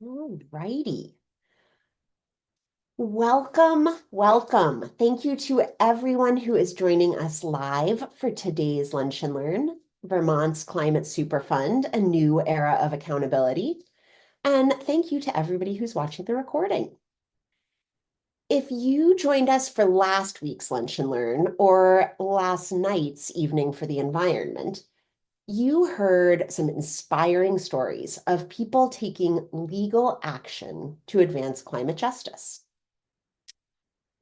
All righty. Welcome, welcome. Thank you to everyone who is joining us live for today's Lunch and Learn, Vermont's Climate Superfund, a new era of accountability. And thank you to everybody who's watching the recording. If you joined us for last week's Lunch and Learn or last night's Evening for the Environment, you heard some inspiring stories of people taking legal action to advance climate justice.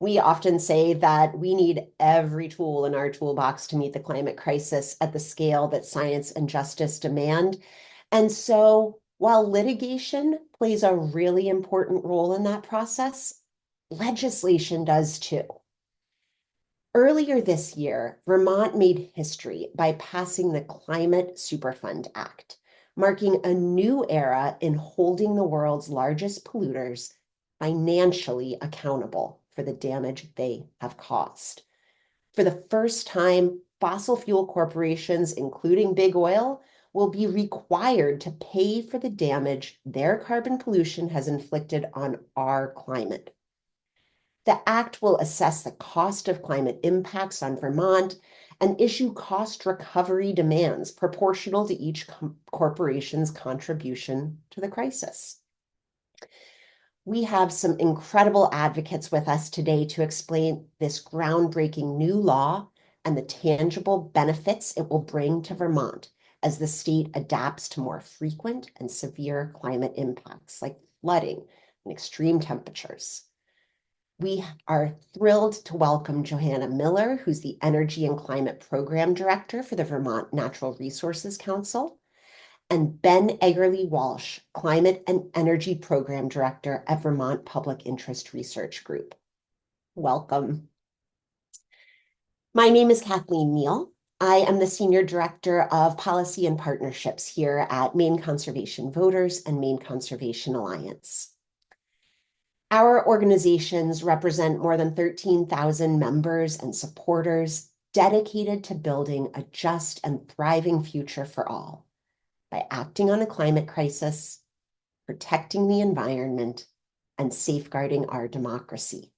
We often say that we need every tool in our toolbox to meet the climate crisis at the scale that science and justice demand. And so while litigation plays a really important role in that process, legislation does too. Earlier this year, Vermont made history by passing the Climate Superfund Act, marking a new era in holding the world's largest polluters financially accountable for the damage they have caused. For the first time, fossil fuel corporations, including big oil, will be required to pay for the damage their carbon pollution has inflicted on our climate. The act will assess the cost of climate impacts on Vermont and issue cost recovery demands proportional to each corporation's contribution to the crisis. We have some incredible advocates with us today to explain this groundbreaking new law and the tangible benefits it will bring to Vermont as the state adapts to more frequent and severe climate impacts like flooding and extreme temperatures. We are thrilled to welcome Johanna Miller, who's the Energy and Climate Program Director for the Vermont Natural Resources Council, and Ben Edgerly Walsh, Climate and Energy Program Director at Vermont Public Interest Research Group. Welcome. My name is Kathleen Neal. I am the Senior Director of Policy and Partnerships here at Maine Conservation Voters and Maine Conservation Alliance. Our organizations represent more than 13,000 members and supporters dedicated to building a just and thriving future for all by acting on the climate crisis, protecting the environment, and safeguarding our democracy.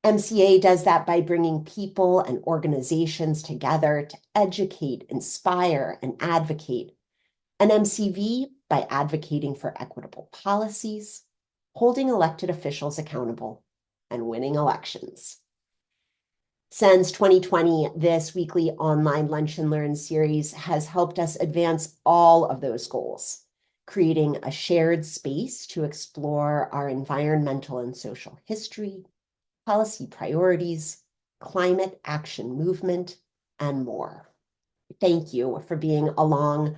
MCA does that by bringing people and organizations together to educate, inspire, and advocate, and MCV by advocating for equitable policies, holding elected officials accountable, and winning elections. Since 2020, this weekly online Lunch and Learn series has helped us advance all of those goals, creating a shared space to explore our environmental and social history, policy priorities, climate action movement, and more. Thank you for being along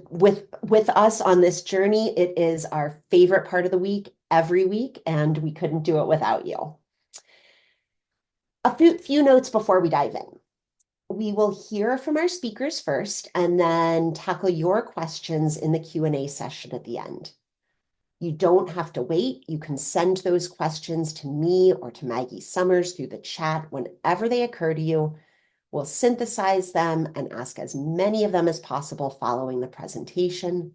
with us on this journey. It is our favorite part of the week every week, and we couldn't do it without you. A few notes before we dive in. We will hear from our speakers first and then tackle your questions in the Q&A session at the end. You don't have to wait. You can send those questions to me or to Maggie Summers through the chat whenever they occur to you. We'll synthesize them and ask as many of them as possible following the presentation.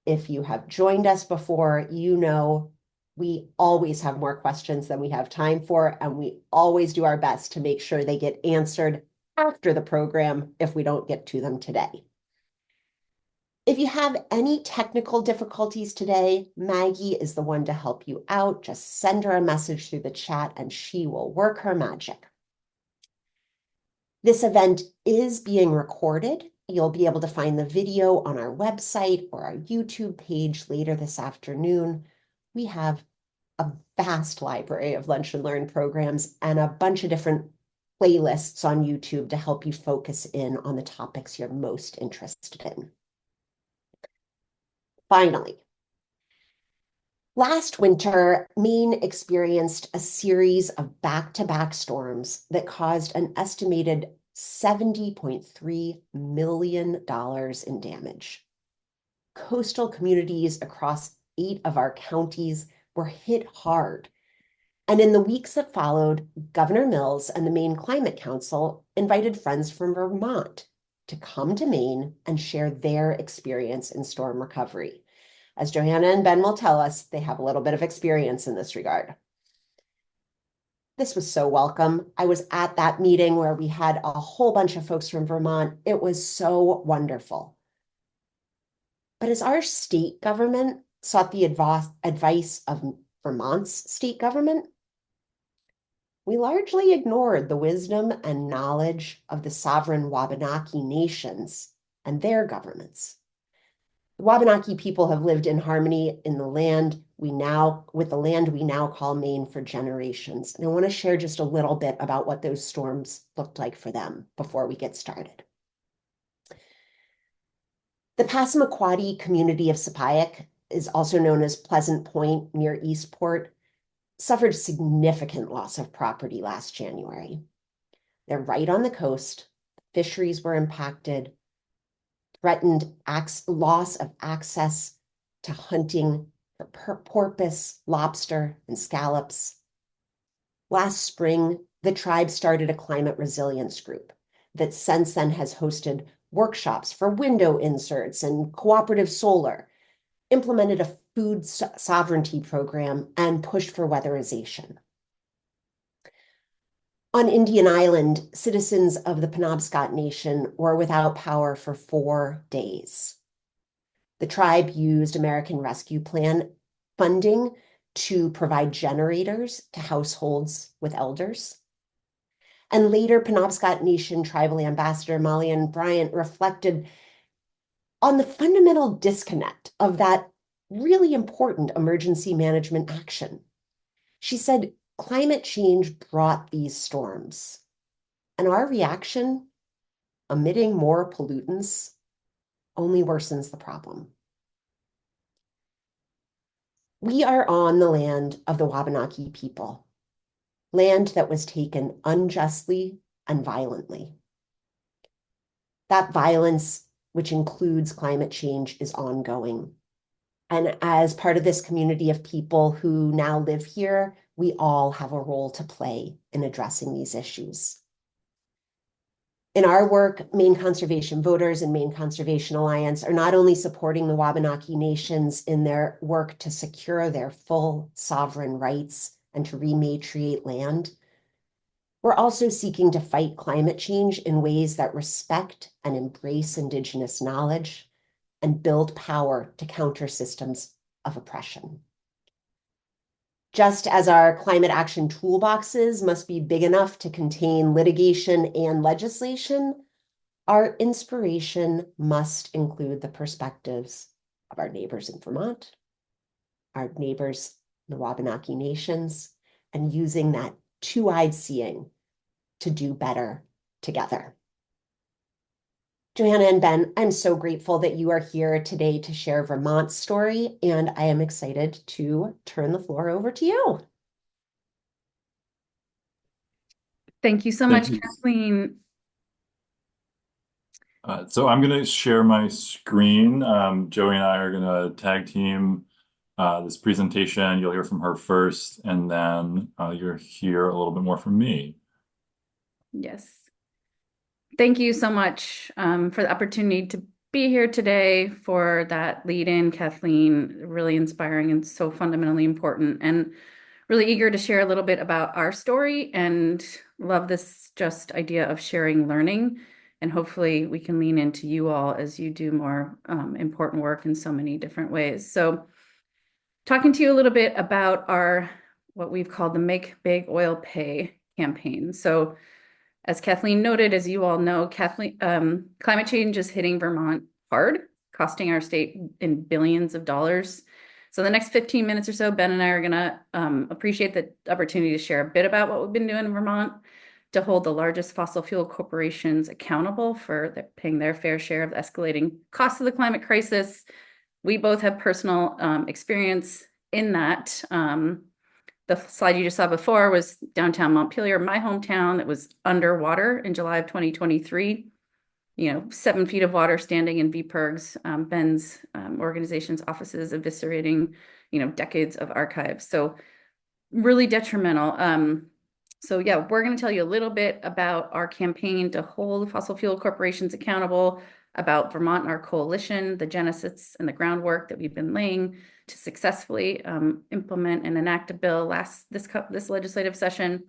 If you have joined us before, you know we always have more questions than we have time for, and we always do our best to make sure they get answered after the program if we don't get to them today. If you have any technical difficulties today, Maggie is the one to help you out. Just send her a message through the chat and she will work her magic. This event is being recorded. You'll be able to find the video on our website or our YouTube page later this afternoon. We have a vast library of Lunch and Learn programs and a bunch of different playlists on YouTube to help you focus in on the topics you're most interested in. Finally, last winter, Maine experienced a series of back-to-back storms that caused an estimated $70.3 million in damage. Coastal communities across 8 of our counties were hit hard. And in the weeks that followed, Governor Mills and the Maine Climate Council invited friends from Vermont to come to Maine and share their experience in storm recovery, As Johanna and Ben will tell us, they have a little bit of experience in this regard. This was so welcome. I was at that meeting where we had a whole bunch of folks from Vermont. It was so wonderful. But as our state government sought the advice of Vermont's state government, we largely ignored the wisdom and knowledge of the sovereign Wabanaki nations and their governments. The Wabanaki people have lived in harmony in the land with the land we now call Maine for generations. And I want to share just a little bit about what those storms looked like for them before we get started. The Passamaquoddy community of Sapayak is also known as Pleasant Point near Eastport, suffered significant loss of property last January. They're right on the coast. Fisheries were impacted, threatened loss of access to hunting for porpoise, lobster, and scallops. Last spring, the tribe started a climate resilience group that since then has hosted workshops for window inserts and cooperative solar, implemented a food sovereignty program, and pushed for weatherization. On Indian Island, citizens of the Penobscot Nation were without power for 4 days. The tribe used American Rescue Plan funding to provide generators to households with elders. And later, Penobscot Nation Tribal Ambassador Molly Bryant reflected on the fundamental disconnect of that really important emergency management action. She said, climate change brought these storms, and our reaction, emitting more pollutants, only worsens the problem. We are on the land of the Wabanaki people, land that was taken unjustly and violently. That violence, which includes climate change, is ongoing. And as part of this community of people who now live here, we all have a role to play in addressing these issues. In our work, Maine Conservation Voters and Maine Conservation Alliance are not only supporting the Wabanaki nations in their work to secure their full sovereign rights and to rematriate land, we're also seeking to fight climate change in ways that respect and embrace Indigenous knowledge and build power to counter systems of oppression. Just as our climate action toolboxes must be big enough to contain litigation and legislation, our inspiration must include the perspectives of our neighbors in Vermont, our neighbors in the Wabanaki nations, and using that two-eyed seeing to do better together. Johanna and Ben, I'm so grateful that you are here today to share Vermont's story, and I am excited to turn the floor over to you. Thank you so much, Kathleen. So I'm going to share my screen. Joey and I are going to tag team this presentation. You'll hear from her first, and then you'll hear a little bit more from me. Yes. Thank you so much for the opportunity to be here today for that lead-in, Kathleen. Really inspiring and so fundamentally important, and really eager to share a little bit about our story, and love this just idea of sharing learning. And hopefully we can lean into you all as you do more important work in so many different ways. So talking to you a little bit about what we've called the Make Big Oil Pay campaign. So as Kathleen noted, as you all know, climate change is hitting Vermont hard, costing our state in billions of dollars. So the next 15 minutes or so, Ben and I are going to appreciate the opportunity to share a bit about what we've been doing in Vermont to hold the largest fossil fuel corporations accountable for paying their fair share of the escalating costs of the climate crisis. We both have personal experience in that. The slide you just saw before was downtown Montpelier, my hometown, that was underwater in July of 2023. 7 feet of water standing in VPIRG's, Ben's organization's offices, eviscerating, decades of archives. So really detrimental. So yeah, we're going to tell you a little bit about our campaign to hold fossil fuel corporations accountable, about Vermont and our coalition, the genesis and the groundwork that we've been laying to successfully implement and enact a bill this legislative session,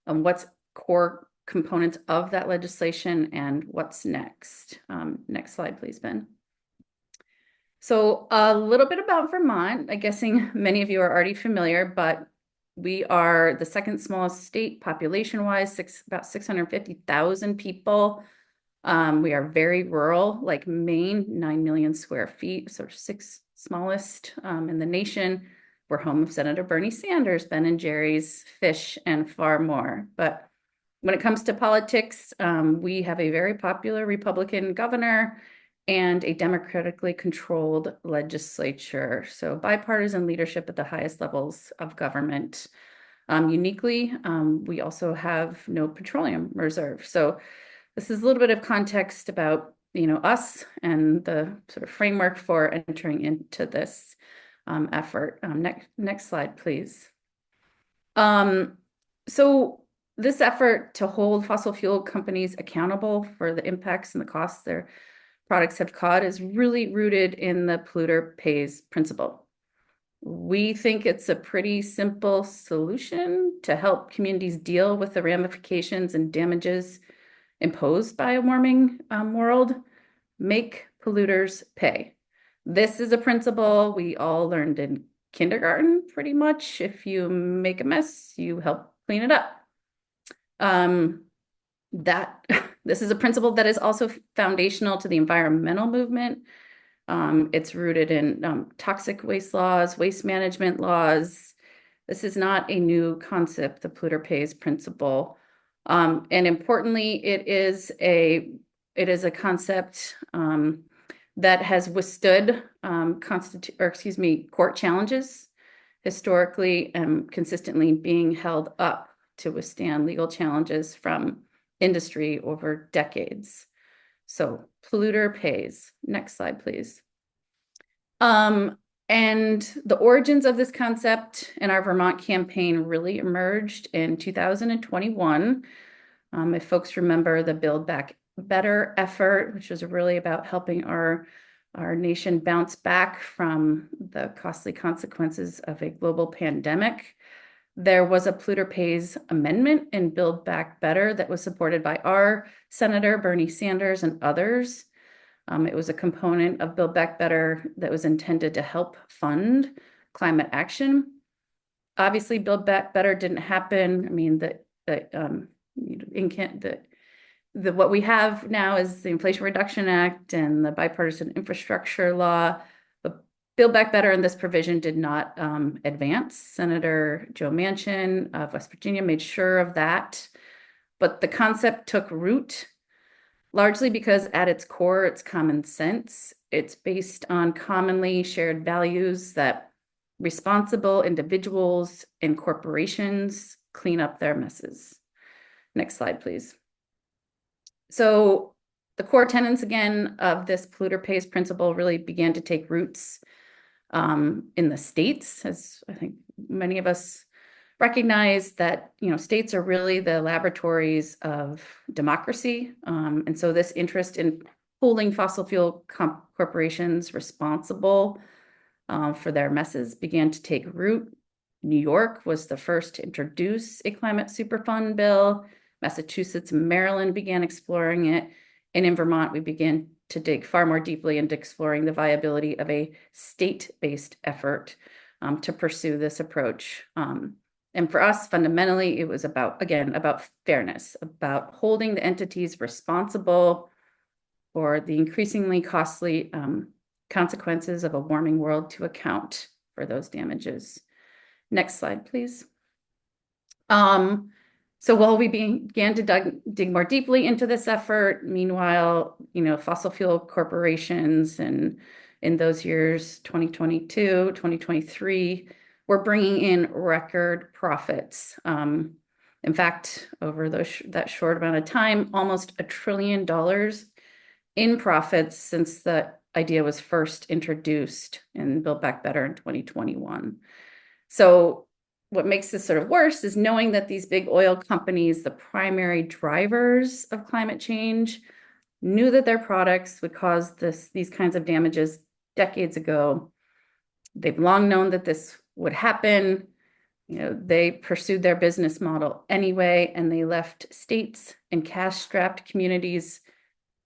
what's core components of that legislation and what's next. Next slide, please, Ben. So a little bit about Vermont. I'm guessing many of you are already familiar, but we are the second smallest state population-wise, about 650,000 people. We are very rural, like Maine, 9 million square feet, so sixth smallest in the nation. We're home of Senator Bernie Sanders, Ben and Jerry's Fish, and far more. But when it comes to politics, we have a very popular Republican governor and a democratically controlled legislature. So bipartisan leadership at the highest levels of government. Uniquely, we also have no petroleum reserve. So this is a little bit of context about, us and the sort of framework for entering into this effort. Next slide, please. So this effort to hold fossil fuel companies accountable for the impacts and the costs their products have caused is really rooted in the polluter pays principle. We think it's a pretty simple solution to help communities deal with the ramifications and damages imposed by a warming world. Make polluters pay. This is a principle we all learned in kindergarten, pretty much. If you make a mess, you help clean it up. This is a principle that is also foundational to the environmental movement. It's rooted in toxic waste laws, waste management laws. This is not a new concept, the polluter pays principle. And importantly, it is a concept that has withstood court challenges, historically and consistently being held up to withstand legal challenges from industry over decades. So polluter pays. Next slide, please. And the origins of this concept in our Vermont campaign really emerged in 2021. If folks remember the Build Back Better effort, which was really about helping our nation bounce back from the costly consequences of a global pandemic. There was a polluter pays amendment in Build Back Better that was supported by our Senator Bernie Sanders and others. It was a component of Build Back Better that was intended to help fund climate action. Obviously, Build Back Better didn't happen. I mean, what we have now is the Inflation Reduction Act and the bipartisan infrastructure law. But Build Back Better in this provision did not advance. Senator Joe Manchin of West Virginia made sure of that. But the concept took root, largely because at its core, it's common sense. It's based on commonly shared values that responsible individuals and corporations clean up their messes. Next slide, please. So the core tenets, again, of this polluter pays principle really began to take roots in the states, as I think many of us recognize that, states are really the laboratories of democracy. And so this interest in holding fossil fuel corporations responsible for their messes began to take root. New York was the first to introduce a Climate Superfund bill. Massachusetts and Maryland began exploring it. And in Vermont, we began to dig far more deeply into exploring the viability of a state-based effort to pursue this approach. And for us, fundamentally, it was about fairness, about holding the entities responsible for the increasingly costly consequences of a warming world to account for those damages. Next slide, please. So while we began to dig more deeply into this effort, meanwhile, fossil fuel corporations and in those years, 2022, 2023, were bringing in record profits. In fact, over that short amount of time, almost $1 trillion in profits since the idea was first introduced in Build Back Better in 2021. So what makes this sort of worse is knowing that these big oil companies, the primary drivers of climate change, knew that their products would cause these kinds of damages decades ago. They've long known that this would happen. They pursued their business model anyway, and they left states and cash-strapped communities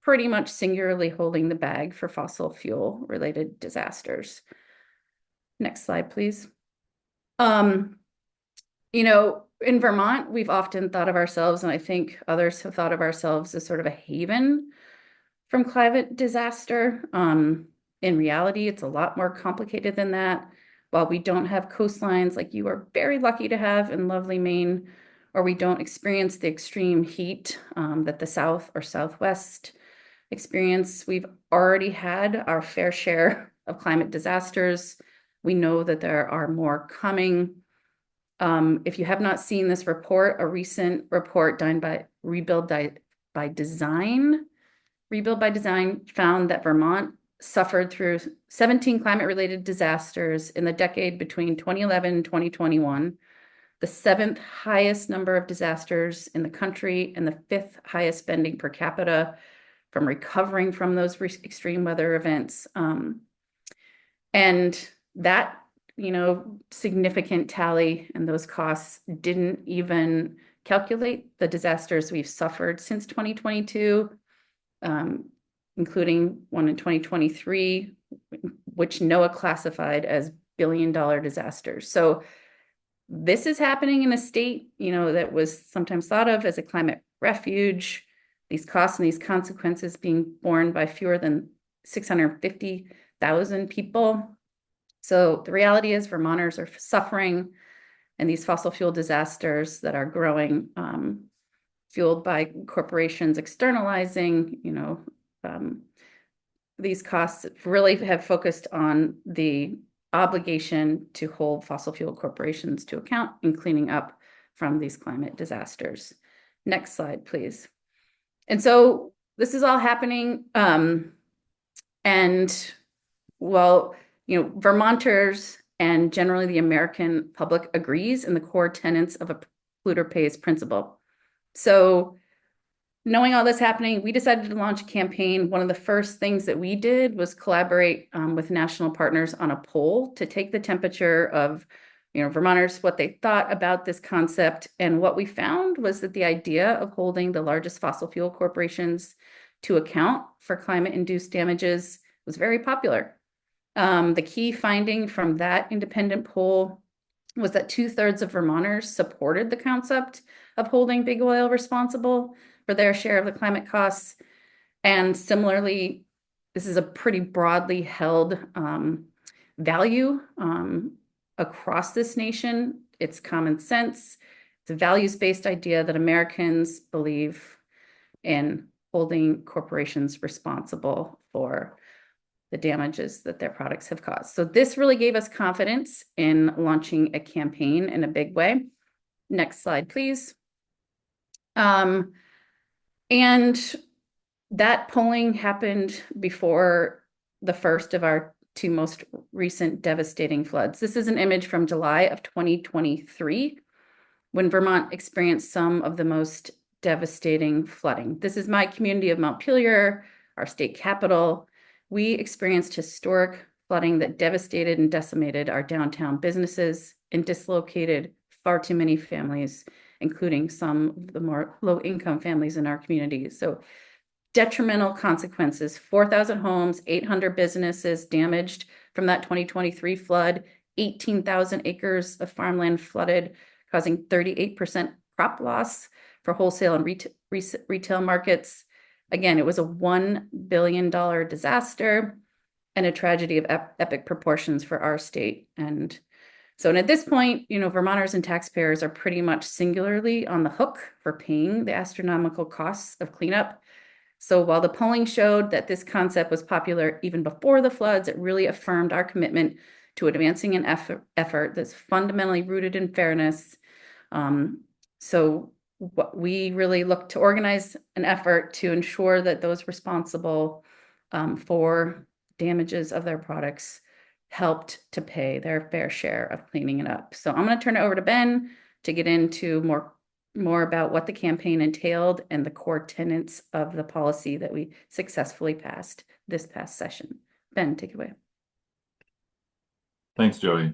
pretty much singularly holding the bag for fossil fuel related disasters. Next slide, please. In Vermont, we've often thought of ourselves, and I think others have thought of ourselves as sort of a haven from climate disaster. In reality, it's a lot more complicated than that. While we don't have coastlines like you are very lucky to have in lovely Maine, or we don't experience the extreme heat that the South or Southwest experience, we've already had our fair share of climate disasters. We know that there are more coming. If you have not seen this report, a recent report done by Rebuild by Design found that Vermont suffered through 17 climate-related disasters in the decade between 2011 and 2021, the 7th highest number of disasters in the country and the 5th highest spending per capita from recovering from those extreme weather events. And that significant tally and those costs didn't even calculate the disasters we've suffered since 2022, including one in 2023, which NOAA classified as billion-dollar disasters. So this is happening in a state, that was sometimes thought of as a climate refuge, these costs and these consequences being borne by fewer than 650,000 people. So the reality is Vermonters are suffering, and these fossil fuel disasters that are growing, fueled by corporations externalizing, these costs really have focused on the obligation to hold fossil fuel corporations to account in cleaning up from these climate disasters. Next slide, please. And so this is all happening, Vermonters and generally the American public agrees in the core tenets of a polluter pays principle. So knowing all this happening, we decided to launch a campaign. One of the first things that we did was collaborate with national partners on a poll to take the temperature of Vermonters, what they thought about this concept. And what we found was that the idea of holding the largest fossil fuel corporations to account for climate-induced damages was very popular. The key finding from that independent poll was that 2/3 of Vermonters supported the concept of holding big oil responsible for their share of the climate costs. And similarly, this is a pretty broadly held value across this nation. It's common sense. It's a values-based idea that Americans believe in holding corporations responsible for the damages that their products have caused. So this really gave us confidence in launching a campaign in a big way. Next slide, please. And that polling happened before the first of our 2 most recent devastating floods. This is an image from July of 2023, when Vermont experienced some of the most devastating flooding. This is my community of Montpelier, our state capital. We experienced historic flooding that devastated and decimated our downtown businesses and dislocated far too many families, including some of the more low-income families in our community. So detrimental consequences, 4,000 homes, 800 businesses damaged from that 2023 flood, 18,000 acres of farmland flooded, causing 38% crop loss for wholesale and retail markets. Again, it was a $1 billion disaster and a tragedy of epic proportions for our state. And so at this point, Vermonters and taxpayers are pretty much singularly on the hook for paying the astronomical costs of cleanup. So while the polling showed that this concept was popular even before the floods, it really affirmed our commitment to advancing an effort that's fundamentally rooted in fairness. So we really look to organize an effort to ensure that those responsible for damages of their products helped to pay their fair share of cleaning it up. So I'm going to turn it over to Ben to get into more more about what the campaign entailed and the core tenets of the policy that we successfully passed this past session. Ben, take it away. Thanks, Joey.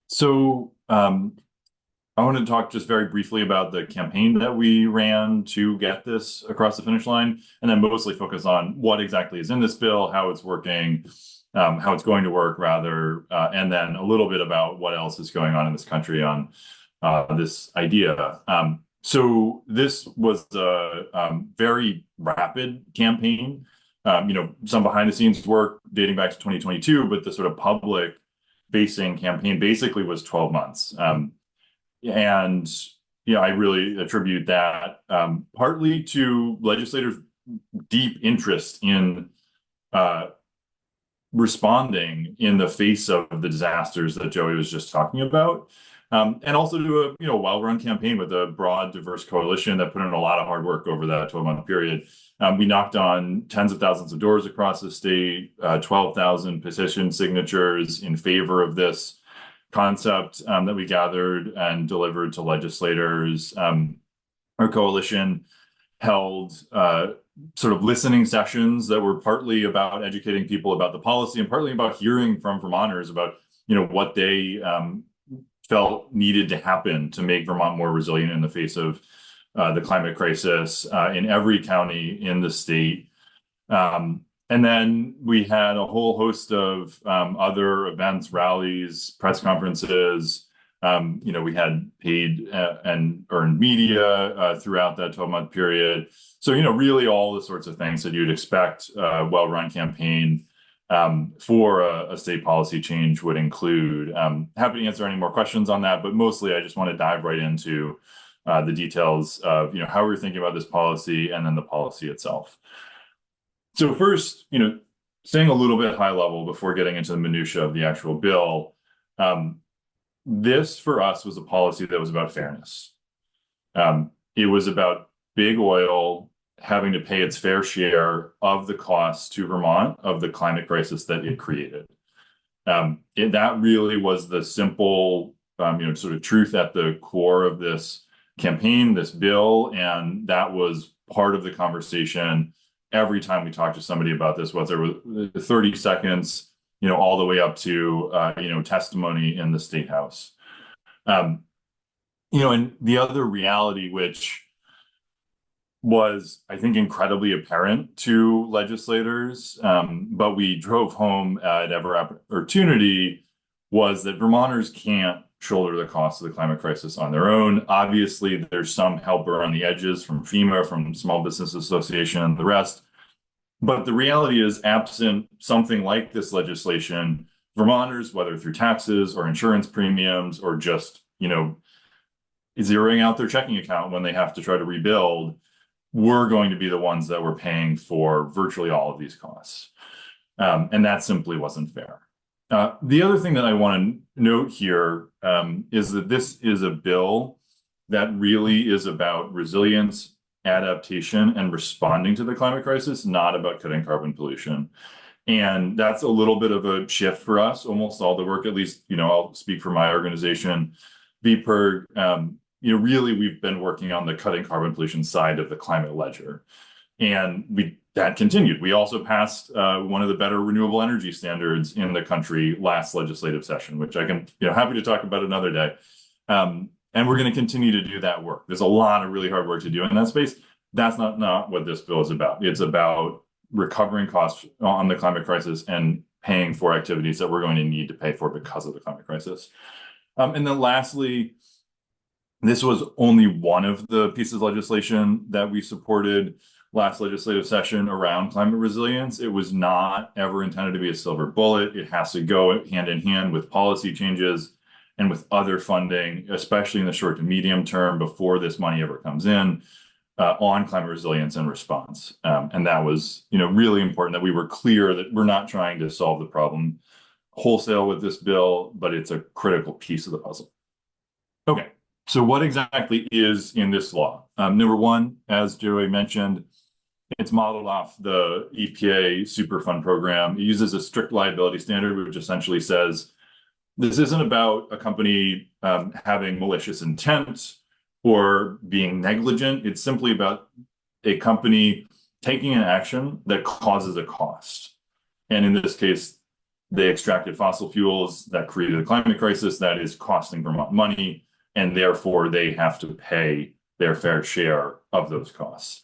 So I want to talk just very briefly about the campaign that we ran to get this across the finish line, and then mostly focus on what exactly is in this bill, how it's working, how it's going to work, rather, and then a little bit about what else is going on in this country on this idea. So this was a very rapid campaign. Some behind the scenes work dating back to 2022, but the sort of public facing campaign basically was 12 months. And I really attribute that partly to legislators' deep interest in responding in the face of the disasters that Joey was just talking about, and also to a well-run campaign with a broad, diverse coalition that put in a lot of hard work over that 12-month period. We knocked on tens of thousands of doors across the state, 12,000 petition signatures in favor of this concept that we gathered and delivered to legislators. Our coalition held sort of listening sessions that were partly about educating people about the policy and partly about hearing from Vermonters about what they felt needed to happen to make Vermont more resilient in the face of the climate crisis in every county in the state. And then we had a whole host of other events, rallies, press conferences. We had paid and earned media throughout that 12-month period. So, really all the sorts of things that you'd expect a well-run campaign for a state policy change would include. Happy to answer any more questions on that, but mostly I just want to dive right into the details of how we're thinking about this policy and then the policy itself. So first, staying a little bit high level before getting into the minutia of the actual bill, this for us was a policy that was about fairness. It was about big oil having to pay its fair share of the costs to Vermont of the climate crisis that it created. That really was the simple, sort of truth at the core of this campaign, this bill, and that was part of the conversation every time we talked to somebody about this, whether it was 30 seconds, all the way up to, testimony in the State House. And the other reality, which was, I think, incredibly apparent to legislators, but we drove home at every opportunity, was that Vermonters can't shoulder the cost of the climate crisis on their own. Obviously, there's some help around the edges from FEMA, from Small Business Association, and the rest. But the reality is, absent something like this legislation, Vermonters, whether through taxes or insurance premiums or just, zeroing out their checking account when they have to try to rebuild, we're going to be the ones that were paying for virtually all of these costs. And that simply wasn't fair. The other thing that I want to note here is that this is a bill that really is about resilience, adaptation, and responding to the climate crisis, not about cutting carbon pollution. And that's a little bit of a shift for us. Almost all the work, at least, I'll speak for my organization, VPIRG, really we've been working on the cutting carbon pollution side of the climate ledger. And that continued. We also passed one of the better renewable energy standards in the country last legislative session, which I can, happy to talk about another day. And we're going to continue to do that work. There's a lot of really hard work to do in that space. That's not what this bill is about. It's about recovering costs on the climate crisis and paying for activities that we're going to need to pay for because of the climate crisis. And then lastly, this was only one of the pieces of legislation that we supported last legislative session around climate resilience. It was not ever intended to be a silver bullet. It has to go hand in hand with policy changes and with other funding, especially in the short to medium term before this money ever comes in, on climate resilience and response. And that was, really important that we were clear that we're not trying to solve the problem wholesale with this bill, but it's a critical piece of the puzzle. Okay, so what exactly is in this law? Number one, as Joey mentioned, it's modeled off the EPA Superfund program. It uses a strict liability standard, which essentially says This isn't about a company having malicious intent or being negligent. It's simply about a company taking an action that causes a cost. And in this case, they extracted fossil fuels that created a climate crisis that is costing Vermont money, and therefore they have to pay their fair share of those costs.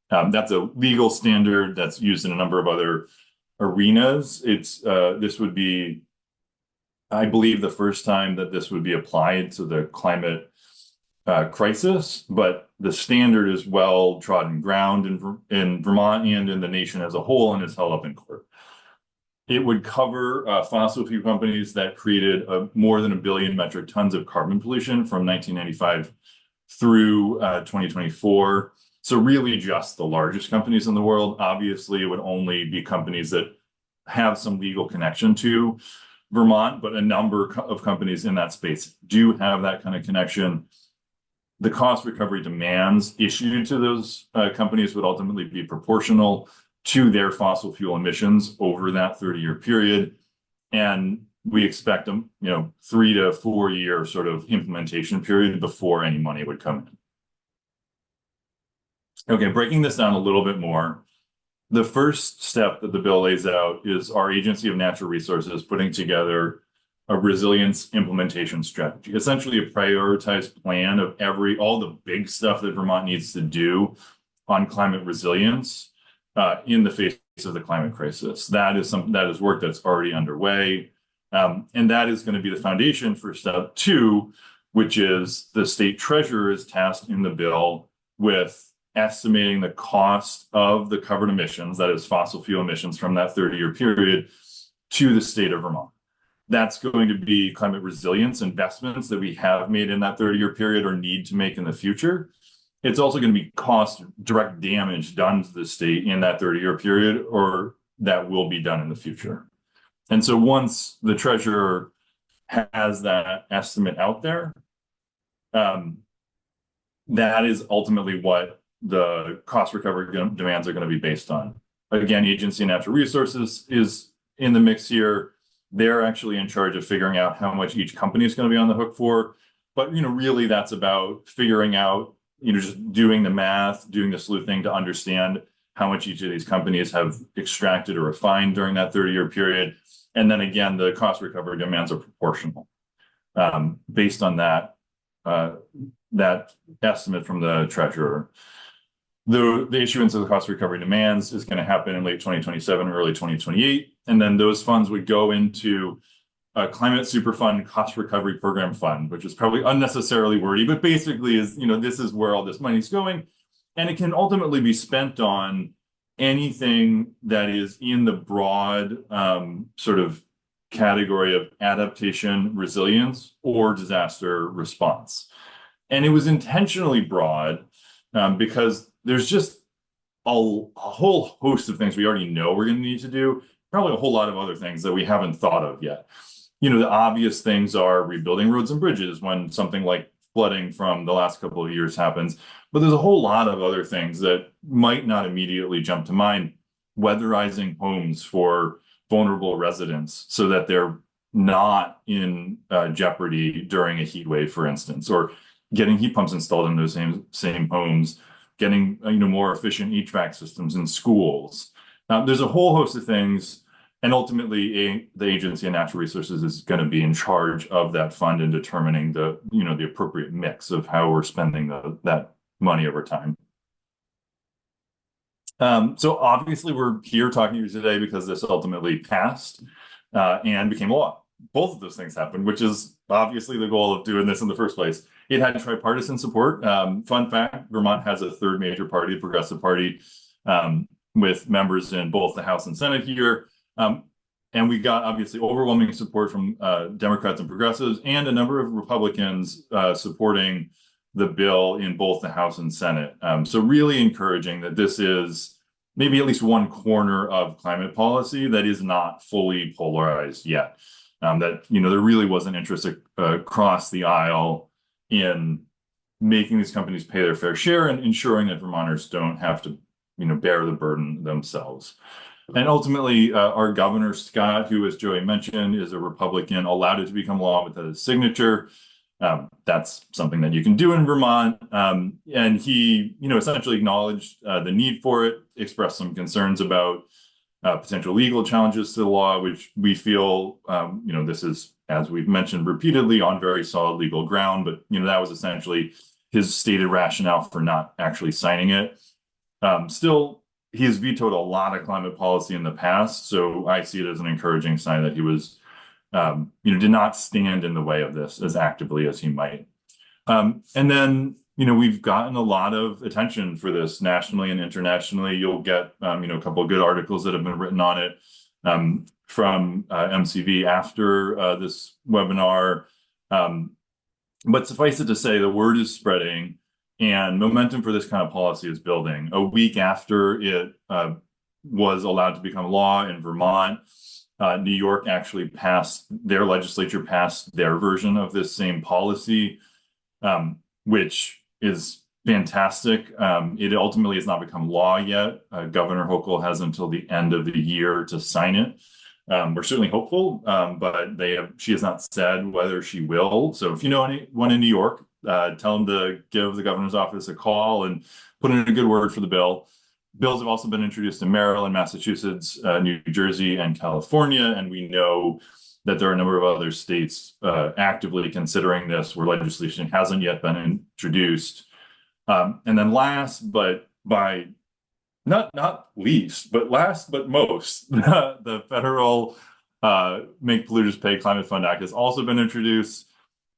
That's a legal standard that's used in a number of other arenas. This would be, I believe, the first time that this would be applied to the climate crisis, but the standard is well trodden ground in Vermont and in the nation as a whole, and is held up in court. It would cover fossil fuel companies that created more than 1 billion metric tons of carbon pollution from 1995 through 2024. So really just the largest companies in the world. Obviously, it would only be companies that have some legal connection to Vermont, but a number of companies in that space do have that kind of connection. The cost recovery demands issued to those companies would ultimately be proportional to their fossil fuel emissions over that 30-year period. And we expect a 3 to 4 year sort of implementation period before any money would come in. Okay, breaking this down a little bit more, the first step that the bill lays out is our Agency of Natural Resources putting together a resilience implementation strategy, essentially a prioritized plan of all the big stuff that Vermont needs to do on climate resilience in the face of the climate crisis. That is work that's already underway. And that is going to be the foundation for step 2, which is the state treasurer is tasked in the bill with estimating the cost of the covered emissions, that is fossil fuel emissions from that 30-year period, to the state of Vermont. That's going to be climate resilience investments that we have made in that 30-year period or need to make in the future. It's also going to be cost direct damage done to the state in that 30-year period or that will be done in the future. And so once the treasurer has that estimate out there, that is ultimately what the cost recovery demands are going to be based on. Again, Agency of Natural Resources is in the mix here. They're actually in charge of figuring out how much each company is going to be on the hook for. But, really that's about figuring out, just doing the math, doing the sleuthing to understand how much each of these companies have extracted or refined during that 30-year period. And then again, the cost recovery demands are proportional based on that estimate from the treasurer. The issuance of the cost recovery demands is going to happen in late 2027, early 2028. And then those funds would go into a Climate Superfund Cost Recovery Program Fund, which is probably unnecessarily wordy, but basically is, this is where all this money is going. And it can ultimately be spent on anything that is in the broad sort of category of adaptation, resilience, or disaster response. And it was intentionally broad because there's just a whole host of things we already know we're going to need to do, probably a whole lot of other things that we haven't thought of yet. The obvious things are rebuilding roads and bridges when something like flooding from the last couple of years happens. But there's a whole lot of other things that might not immediately jump to mind. Weatherizing homes for vulnerable residents so that they're not in jeopardy during a heat wave, for instance, or getting heat pumps installed in those same homes, getting more efficient HVAC systems in schools. There's a whole host of things. And ultimately, the Agency of Natural Resources is going to be in charge of that fund and determining the appropriate mix of how we're spending that money over time. So obviously, we're here talking to you today because this ultimately passed and became law. Both of those things happened, which is obviously the goal of doing this in the first place. It had tripartisan support. Fun fact, Vermont has a third major party, the Progressive Party, with members in both the House and Senate here. And we got obviously overwhelming support from Democrats and progressives and a number of Republicans supporting the bill in both the House and Senate. So really encouraging that this is maybe at least one corner of climate policy that is not fully polarized yet. That, there really was an interest across the aisle in making these companies pay their fair share and ensuring that Vermonters don't have to, bear the burden themselves. And ultimately, our governor, Scott, who, as Joey mentioned, is a Republican, allowed it to become law with his signature. That's something that you can do in Vermont. And he, essentially acknowledged the need for it, expressed some concerns about potential legal challenges to the law, which we feel, this is, as we've mentioned repeatedly, on very solid legal ground. But, that was essentially his stated rationale for not actually signing it. Still, he has vetoed a lot of climate policy in the past, so I see it as an encouraging sign that he was, did not stand in the way of this as actively as he might. And then, we've gotten a lot of attention for this nationally and internationally. You'll get, a couple of good articles that have been written on it from MCV after this webinar. But suffice it to say, the word is spreading and momentum for this kind of policy is building. A week after it was allowed to become law in Vermont, New York actually their legislature passed their version of this same policy, which is fantastic. It ultimately has not become law yet. Governor Hochul has until the end of the year to sign it. We're certainly hopeful, but she has not said whether she will. So if you know anyone in New York, tell them to give the governor's office a call and put in a good word for the bill. Bills have also been introduced in Maryland, Massachusetts, New Jersey, and California, and we know that there are a number of other states actively considering this where legislation hasn't yet been introduced. And then last but not least, but last but most, the federal Make Polluters Pay Climate Fund Act has also been introduced.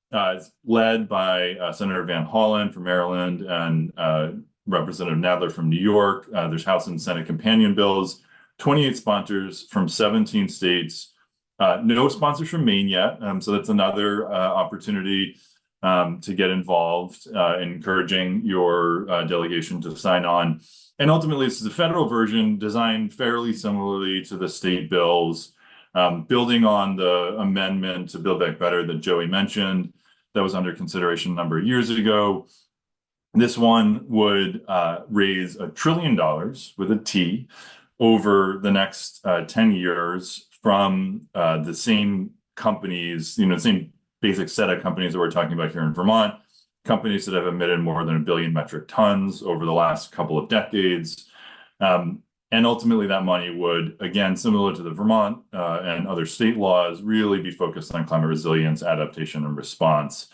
It's led by Senator Van Hollen from Maryland and Representative Nadler from New York. There's House and Senate companion bills, 28 sponsors from 17 states. No sponsors from Maine yet, so that's another opportunity to get involved, encouraging your delegation to sign on. And ultimately, this is a federal version designed fairly similarly to the state bills, building on the amendment to Build Back Better that Joey mentioned that was under consideration a number of years ago. This one would raise $1 trillion with a T over the next 10 years from the same companies, the same basic set of companies that we're talking about here in Vermont, companies that have emitted more than 1 billion metric tons over the last couple of decades. And ultimately, that money would, again, similar to the Vermont and other state laws, really be focused on climate resilience, adaptation, and response.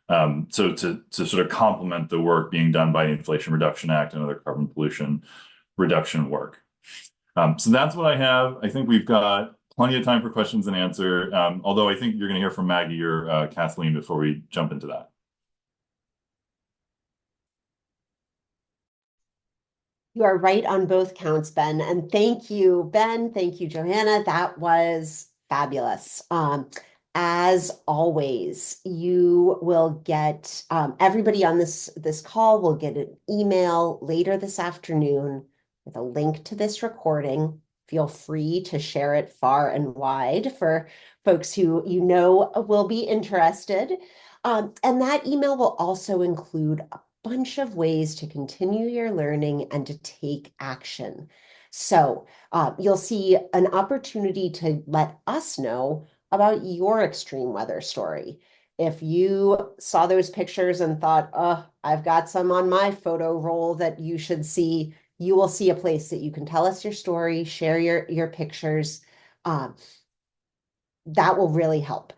So to sort of complement the work being done by the Inflation Reduction Act and other carbon pollution reduction work. So that's what I have. I think we've got plenty of time for questions and answer, although I think you're going to hear from Maggie or Kathleen before we jump into that. You are right on both counts, Ben. And thank you, Ben. Thank you, Johanna. That was fabulous. As always, you will get, everybody on this call will get an email later this afternoon with a link to this recording. Feel free to share it far and wide for folks who will be interested. And that email will also include a bunch of ways to continue your learning and to take action. So you'll see an opportunity to let us know about your extreme weather story. If you saw those pictures and thought, oh, I've got some on my photo roll that you should see, you will see a place that you can tell us your story, share your pictures. That will really help.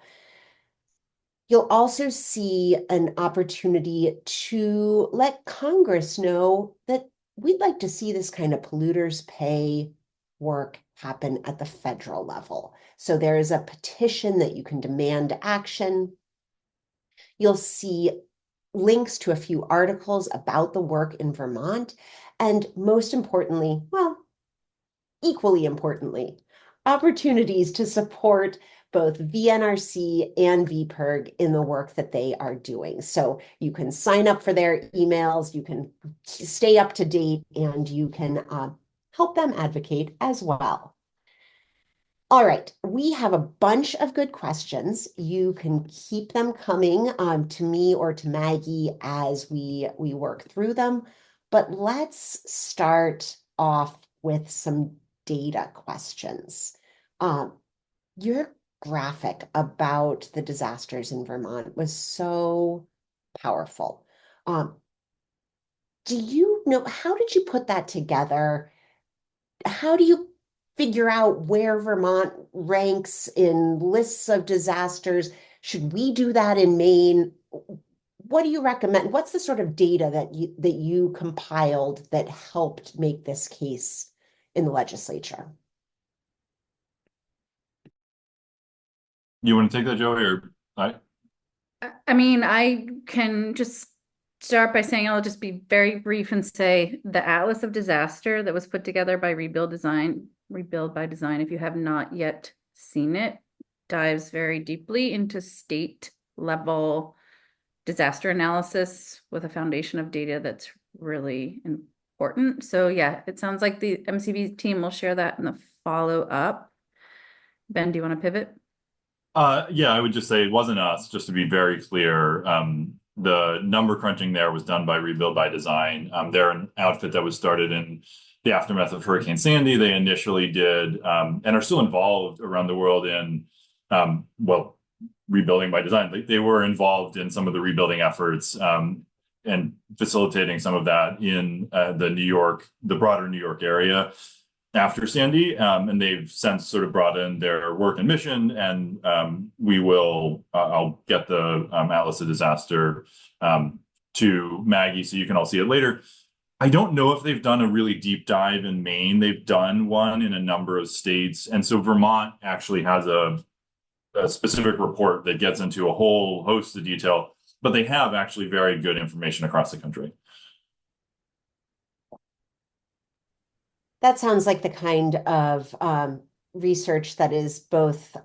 You'll also see an opportunity to let Congress know that we'd like to see this kind of polluters pay work happen at the federal level. So there is a petition that you can demand action. You'll see links to a few articles about the work in Vermont. And most importantly, well, equally importantly, opportunities to support both VNRC and VPIRG in the work that they are doing. So you can sign up for their emails, you can stay up to date, and you can help them advocate as well. All right, we have a bunch of good questions. You can keep them coming to me or to Maggie as we work through them. But let's start off with some data questions. Your graphic about the disasters in Vermont was so powerful. Um, do you know, how did you put that together? How do you figure out where Vermont ranks in lists of disasters? Should we do that in Maine? What do you recommend? What's the sort of data that you compiled that helped make this case in the legislature? You want to take that, Joey, or I? I mean, I can just start by saying I'll just be very brief and say the Atlas of Disaster that was put together by Rebuild by Design, if you have not yet seen it, dives very deeply into state level disaster analysis with a foundation of data that's really important. So yeah, it sounds like the MCV team will share that in the follow up. Ben, do you want to pivot? Yeah, I would just say it wasn't us, just to be very clear. The number crunching there was done by Rebuild by Design. They're an outfit that was started in the aftermath of Hurricane Sandy. They initially did, and are still involved around the world in, well, rebuilding by design. They were involved in some of the rebuilding efforts, and facilitating some of that in the broader New York area after Sandy, and they've since sort of brought in their work and mission, and I'll get the Atlas of Disaster to Maggie so you can all see it later. I don't know if they've done a really deep dive in Maine. They've done one in a number of states, and so Vermont actually has a specific report that gets into a whole host of detail, but they have actually very good information across the country. That sounds like the kind of research that is both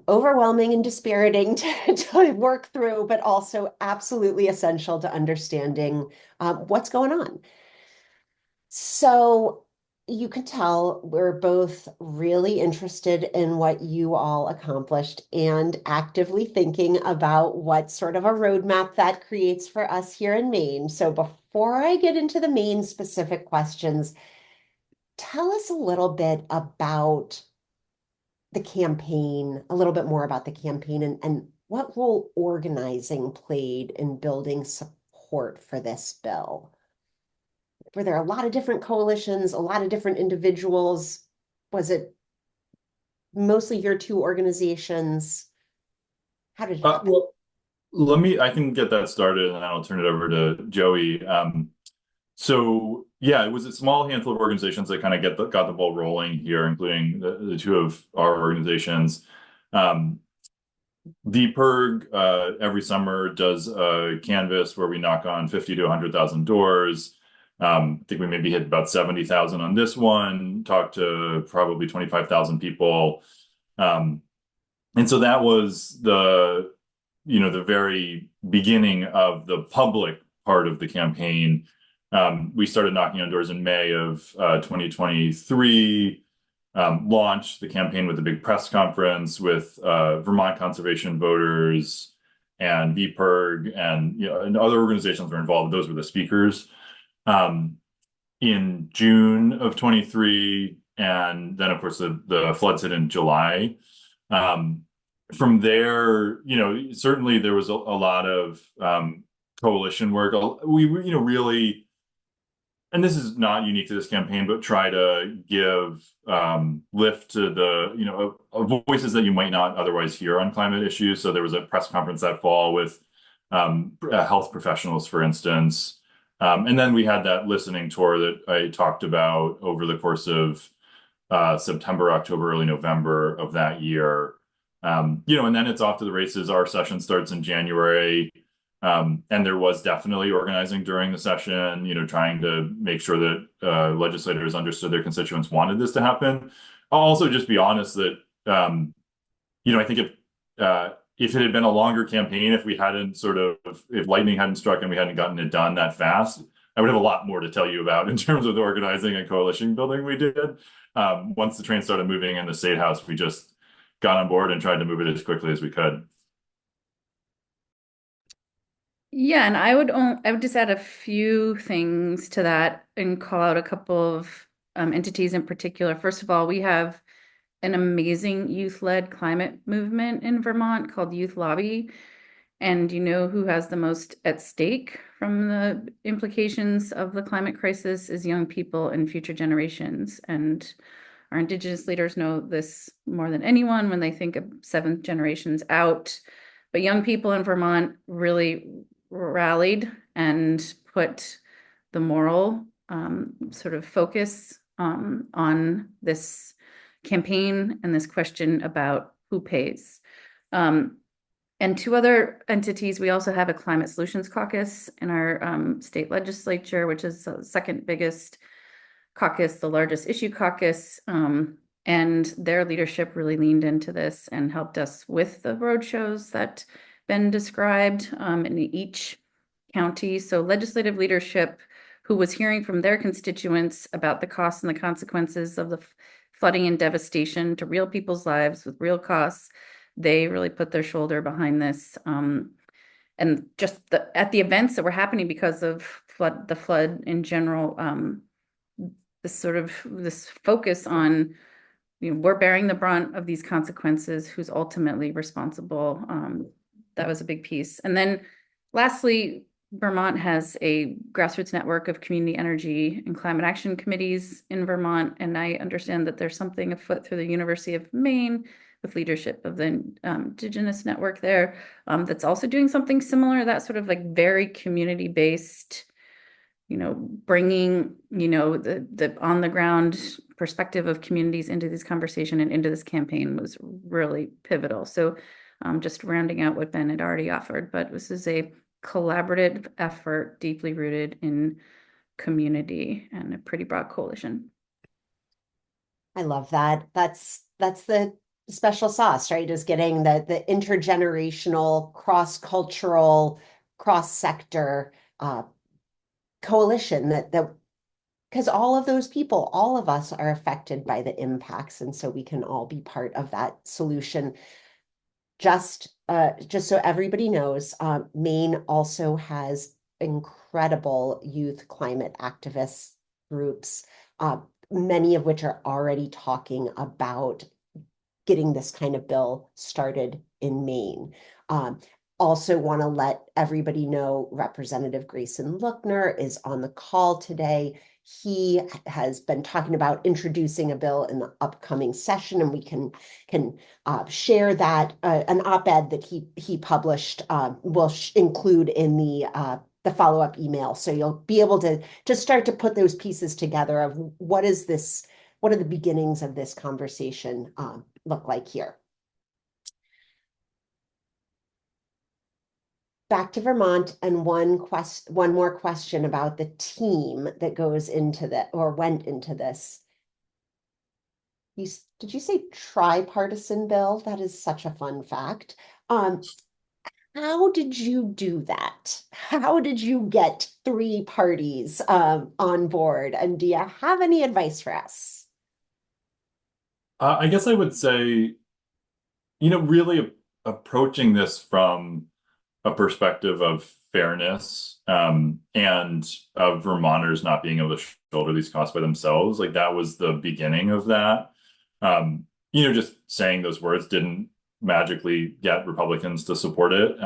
overwhelming and dispiriting to work through, but also absolutely essential to understanding what's going on. So you can tell we're both really interested in what you all accomplished and actively thinking about what sort of a roadmap that creates for us here in Maine. So before I get into the Maine specific questions, tell us a little bit about the campaign, a little bit more about the campaign and what role organizing played in building support for this bill. Were there a lot of different coalitions, a lot of different individuals? Was it mostly your two organizations? How did it happen? Well, I can get that started and then I'll turn it over to Joey. So yeah, it was a small handful of organizations that kind of got the ball rolling here, including the two of our organizations. DPIRG every summer does a canvas where we knock on 50 to 100,000 doors. I think we maybe hit about 70,000 on this one, talked to probably 25,000 people. And so that was the very beginning of the public part of the campaign. We started knocking on doors in May of 2023, launched the campaign with a big press conference with Vermont conservation voters and VPIRG and other organizations were involved. Those were the speakers. In June of 23, and then of course the floods hit in July. From there, certainly there was a lot of coalition work. We really, and this is not unique to this campaign, but try to give lift to the voices that you might not otherwise hear on climate issues. So there was a press conference that fall with health professionals, for instance. And then we had that listening tour that I talked about over the course of September, October, early November of that year. And then it's off to the races. Our session starts in January. And there was definitely organizing during the session, trying to make sure that legislators understood their constituents wanted this to happen. I'll also just be honest that, I think if it had been a longer campaign, if lightning hadn't struck and we hadn't gotten it done that fast, I would have a lot more to tell you about in terms of the organizing and coalition building we did. Once the train started moving in the State House, we just got on board and tried to move it as quickly as we could. Yeah, and I would just add a few things to that and call out a couple of entities in particular. First of all, we have an amazing youth-led climate movement in Vermont called Youth Lobby. And you know who has the most at stake from the implications of the climate crisis is young people and future generations. And our Indigenous leaders know this more than anyone when they think of seventh generations out. But young people in Vermont really rallied and put the moral sort of focus on this campaign and this question about who pays. And two other entities, we also have a Climate Solutions Caucus in our state legislature, which is the second biggest caucus, the largest issue caucus. And their leadership really leaned into this and helped us with the roadshows that Ben described in each county. So legislative leadership who was hearing from their constituents about the costs and the consequences of the flooding and devastation to real people's lives with real costs. They really put their shoulder behind this. And just at the events that were happening because of the flood in general, this focus on, we're bearing the brunt of these consequences, who's ultimately responsible. That was a big piece. And then lastly, Vermont has a grassroots network of community energy and climate action committees in Vermont. And I understand that there's something afoot through the University of Maine with leadership of the Indigenous network there that's also doing something similar, that sort of like very community-based, bringing, the on the ground perspective of communities into this conversation and into this campaign was really pivotal. So just rounding out what Ben had already offered, but this is a collaborative effort deeply rooted in community and a pretty broad coalition. I love that. That's the special sauce, right? Is getting the intergenerational, cross-cultural, cross-sector coalition that because all of those people, all of us are affected by the impacts, and so we can all be part of that solution. Just so everybody knows, Maine also has incredible youth climate activist groups, many of which are already talking about getting this kind of bill started in Maine. Also want to let everybody know Representative Grayson Lookner is on the call today. He has been talking about introducing a bill in the upcoming session, and we can share that an op-ed that he published will include in the follow-up email. So you'll be able to start to put those pieces together of what are the beginnings of this conversation look like here. Back to Vermont, and one more question about the team that goes into went into this. Did you say tripartisan bill? That is such a fun fact. How did you do that? How did you get three parties on board? And do you have any advice for us? I guess I would say, really approaching this from a perspective of fairness and of Vermonters not being able to shoulder these costs by themselves. Like that was the beginning of that. Just saying those words didn't magically get Republicans to support it.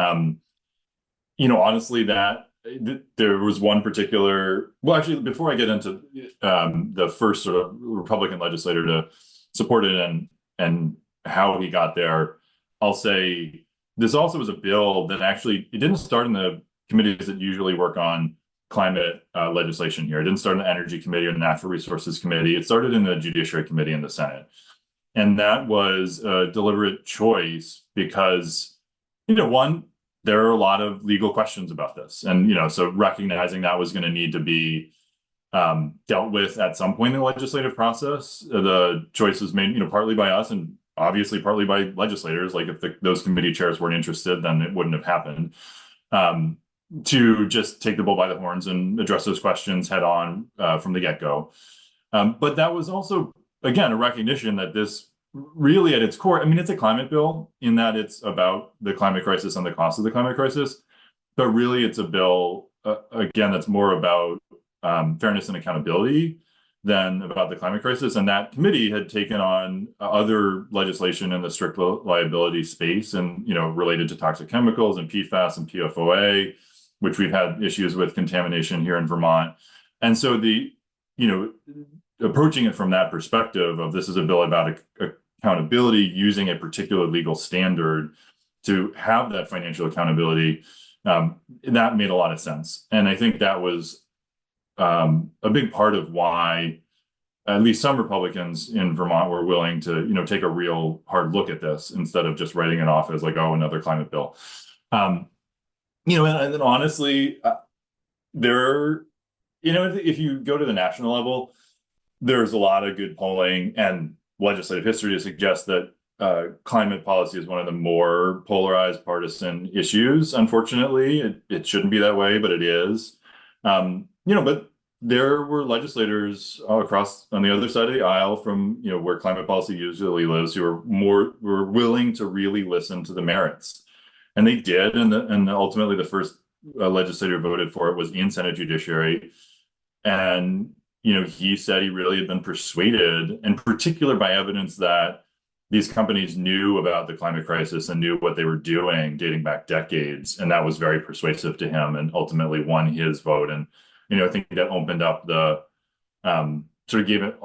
Honestly, there was one particular, well, actually, before I get into the first sort of Republican legislator to support it and how he got there, I'll say this also was a bill that actually, it didn't start in the committees that usually work on climate legislation here. It didn't start in the Energy Committee or the Natural Resources Committee. It started in the Judiciary Committee in the Senate. And that was a deliberate choice because, one, there are a lot of legal questions about this. And, so recognizing that was going to need to be dealt with at some point in the legislative process. The choice was made, partly by us and obviously partly by legislators. Like if those committee chairs weren't interested, then it wouldn't have happened. To just take the bull by the horns and address those questions head on from the get-go. But that was also, again, a recognition that this really at its core, it's a climate bill in that it's about the climate crisis and the cost of the climate crisis. But really it's a bill, again, that's more about fairness and accountability than about the climate crisis. And that committee had taken on other legislation in the strict liability space and, related to toxic chemicals and PFAS and PFOA, which we've had issues with contamination here in Vermont. And so approaching it from that perspective of this is a bill about accountability using a particular legal standard to have that financial accountability, that made a lot of sense. And I think that was a big part of why at least some Republicans in Vermont were willing to, take a real hard look at this instead of just writing it off as like, oh, another climate bill. And then honestly, if you go to the national level, there's a lot of good polling and legislative history to suggest that climate policy is one of the more polarized partisan issues. Unfortunately, it shouldn't be that way, but it is. But there were legislators all across on the other side of the aisle from, where climate policy usually lives, who were willing to really listen to the merits. And they did. And ultimately the first legislator voted for it was in Senate Judiciary. And, he said he really had been persuaded, in particular by evidence that these companies knew about the climate crisis and knew what they were doing dating back decades. And that was very persuasive to him and ultimately won his vote. And, I think that opened up the sort of gave an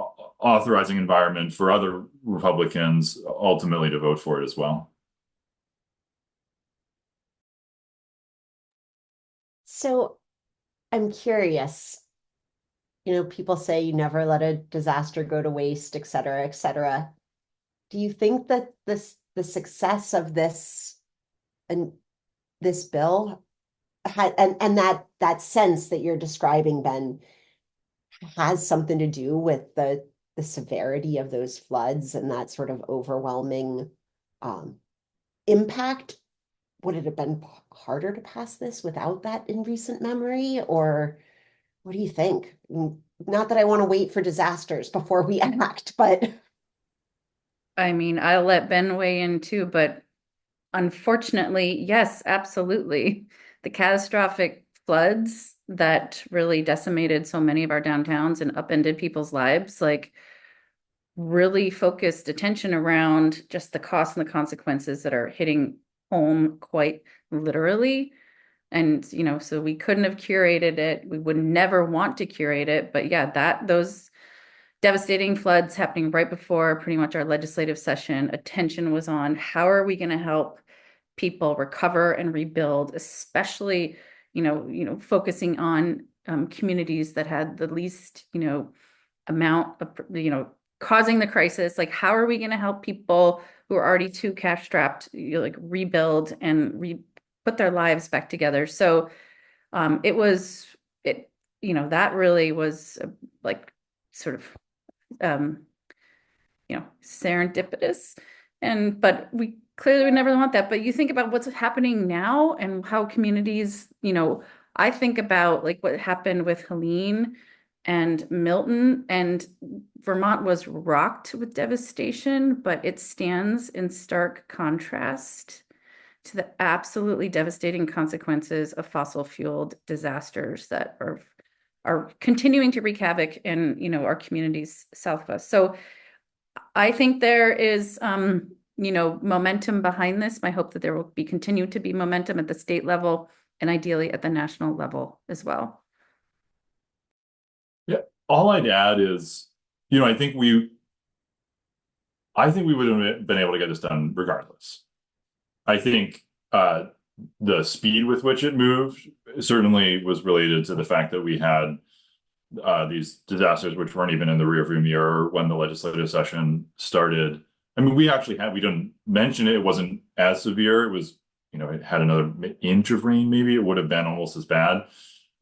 authorizing environment for other Republicans ultimately to vote for it as well. So I'm curious, people say you never let a disaster go to waste, et cetera, et cetera. Do you think that the success of this bill and that sense that you're describing, Ben, has something to do with the severity of those floods and that sort of overwhelming impact? Would it have been harder to pass this without that in recent memory, or what do you think? Not that I want to wait for disasters before we act, but I mean, I'll let Ben weigh in too, but unfortunately, yes, absolutely. The catastrophic floods that really decimated so many of our downtowns and upended people's lives, like really focused attention around just the cost and the consequences that are hitting home quite literally. And, so we couldn't have curated it. We would never want to curate it. But yeah, those devastating floods happening right before pretty much our legislative session, attention was on how are we going to help people recover and rebuild, especially, focusing on communities that had the least, amount of, causing the crisis. Like, how are we going to help people who are already too cash strapped, rebuild and put their lives back together? So that really was like sort of serendipitous, but we clearly would never want that. But you think about what's happening now and how communities, I think about like what happened with Helene and Milton, and Vermont was rocked with devastation, but it stands in stark contrast to the absolutely devastating consequences of fossil fueled disasters that are continuing to wreak havoc in, our communities south of us. So I think there is, momentum behind this. My hope that there will be continue to be momentum at the state level and ideally at the national level as well. Yeah, all I'd add is, I think we would have been able to get this done regardless. I think the speed with which it moved certainly was related to the fact that we had these disasters which weren't even in the rearview mirror when the legislative session started. I mean, we didn't mention it. It wasn't as severe. It was, it had another inch of rain, maybe it would have been almost as bad.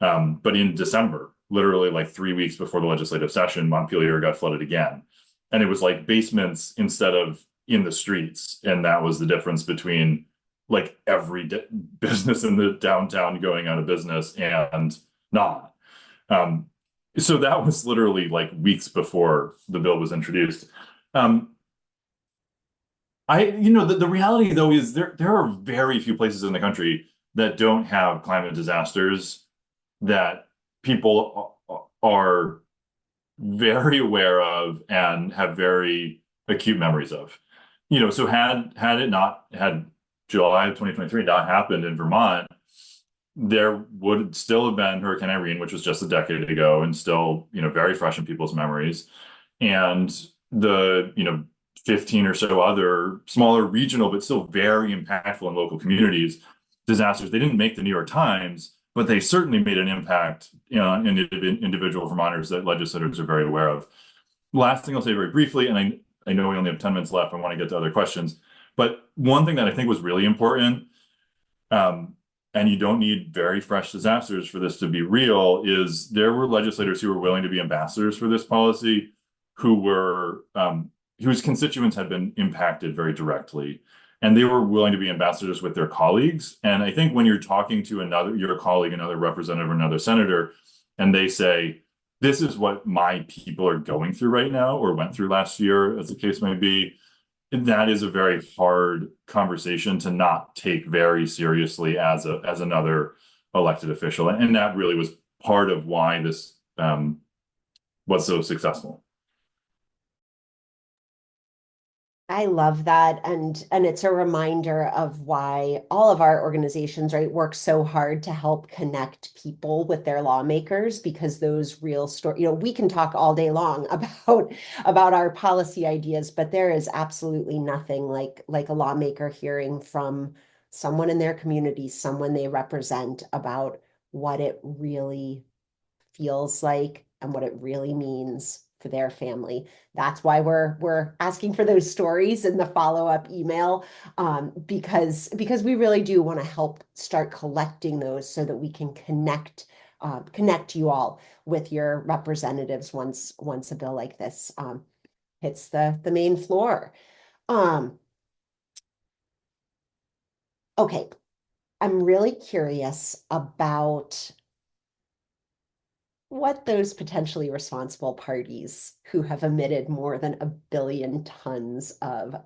But in December, literally like 3 weeks before the legislative session, Montpelier got flooded again. And it was like basements instead of in the streets. And that was the difference between like every business in the downtown going out of business and not. So that was literally like weeks before the bill was introduced. The reality though is there are very few places in the country that don't have climate disasters that people are very aware of and have very acute memories of. So had July of 2023 not happened in Vermont, there would still have been Hurricane Irene, which was just a decade ago and still, very fresh in people's memories. And the, 15 or so other smaller regional, but still very impactful in local communities, disasters. They didn't make the New York Times, but they certainly made an impact, in individual Vermonters that legislators are very aware of. Last thing I'll say very briefly, and I know we only have 10 minutes left. I want to get to other questions. But one thing that I think was really important, and you don't need very fresh disasters for this to be real, is there were legislators who were willing to be ambassadors for this policy whose constituents had been impacted very directly. And they were willing to be ambassadors with their colleagues. And I think when you're talking to your colleague, another representative, or another senator, and they say, this is what my people are going through right now, or went through last year, as the case may be, that is a very hard conversation to not take very seriously as another elected official. And that really was part of why this was so successful. I love that. And it's a reminder of why all of our organizations, right, work so hard to help connect people with their lawmakers, because those real stories, we can talk all day long about our policy ideas, but there is absolutely nothing like a lawmaker hearing from someone in their community, someone they represent, about what it really feels like and what it really means for their family. That's why we're asking for those stories in the follow-up email, because we really do want to help start collecting those so that we can connect you all with your representatives once a bill like this hits the main floor. Okay, I'm really curious about what those potentially responsible parties who have emitted more than 1 billion tons of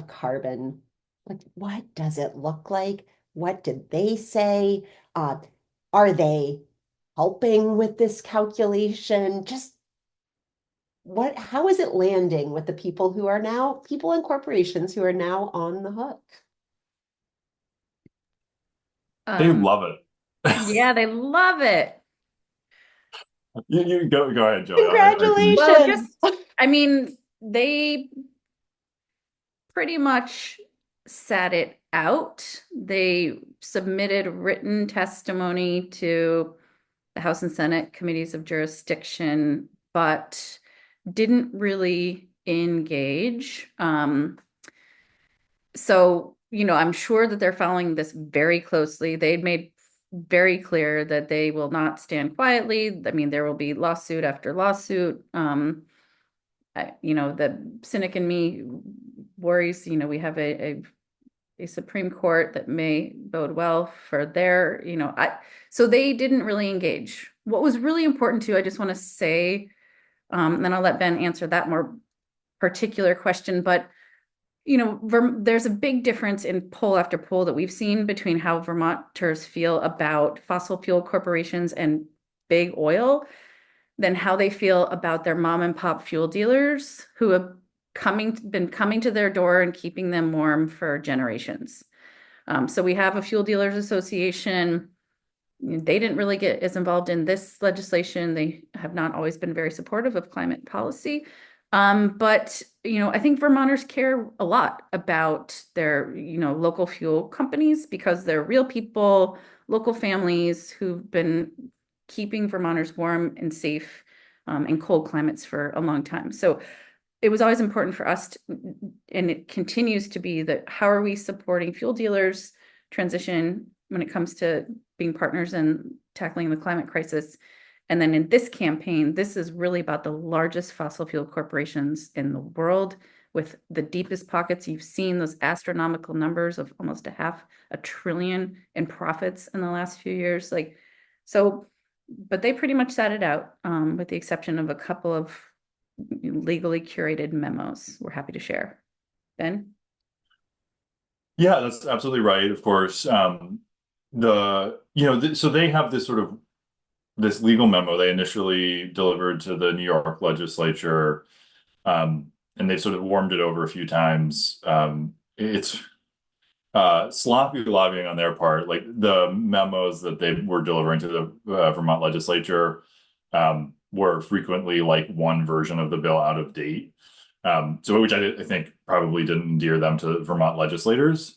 carbon, what does it look like? What did they say? Are they helping with this calculation? Just how is it landing with the people and corporations who are now on the hook? They love it. Yeah, they love it. You go ahead, Joey. Congratulations. They pretty much sat it out. They submitted written testimony to the House and Senate committees of jurisdiction, but didn't really engage. So, I'm sure that they're following this very closely. They've made very clear that they will not stand quietly. There will be lawsuit after lawsuit. The cynic in me worries, we have a Supreme Court that may bode well for their, so they didn't really engage. What was really important too, I just want to say, and then I'll let Ben answer that more particular question, but there's a big difference in poll after poll that we've seen between how Vermonters feel about fossil fuel corporations and big oil than how they feel about their mom and pop fuel dealers who have been coming to their door and keeping them warm for generations. So we have a fuel dealers association. They didn't really get as involved in this legislation. They have not always been very supportive of climate policy. But I think Vermonters care a lot about their, local fuel companies, because they're real people, local families who've been keeping Vermonters warm and safe in cold climates for a long time. So it was always important for us and it continues to be, that how are we supporting fuel dealers transition when it comes to being partners in tackling the climate crisis. And then in this campaign, this is really about the largest fossil fuel corporations in the world with the deepest pockets. You've seen those astronomical numbers of almost $500 billion in profits in the last few years. But they pretty much sat it out, with the exception of a couple of legally curated memos we're happy to share. Ben? Yeah, that's absolutely right. Of course, so they have this sort of this legal memo they initially delivered to the New York legislature, and they sort of warmed it over a few times. It's sloppy lobbying on their part. Like the memos that they were delivering to the Vermont legislature were frequently like one version of the bill out of date. So which I think probably didn't endear them to Vermont legislators.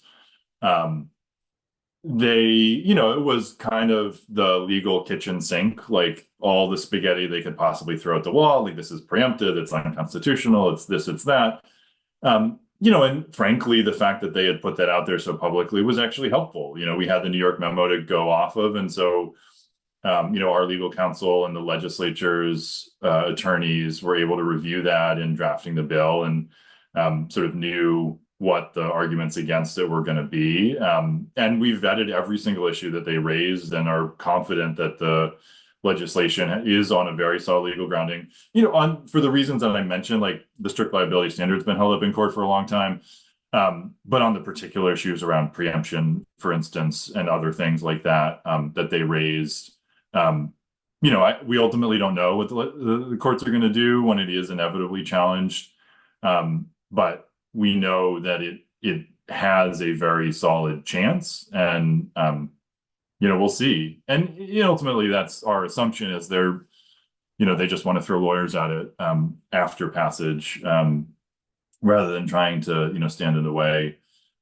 It was kind of the legal kitchen sink, like all the spaghetti they could possibly throw at the wall. Like, this is preempted, it's unconstitutional, it's this, it's that. And frankly, the fact that they had put that out there so publicly was actually helpful. We had the New York memo to go off of. And so, our legal counsel and the legislature's attorneys were able to review that in drafting the bill and sort of knew what the arguments against it were going to be. And we vetted every single issue that they raised and are confident that the legislation is on a very solid legal grounding, for the reasons that I mentioned, like the strict liability standard's been held up in court for a long time. But on the particular issues around preemption, for instance, and other things like that, that they raised, we ultimately don't know what the courts are going to do when it is inevitably challenged. But we know that it has a very solid chance, and we'll see. And ultimately, that's our assumption, is they just want to throw lawyers at it after passage, rather than trying to stand in the way,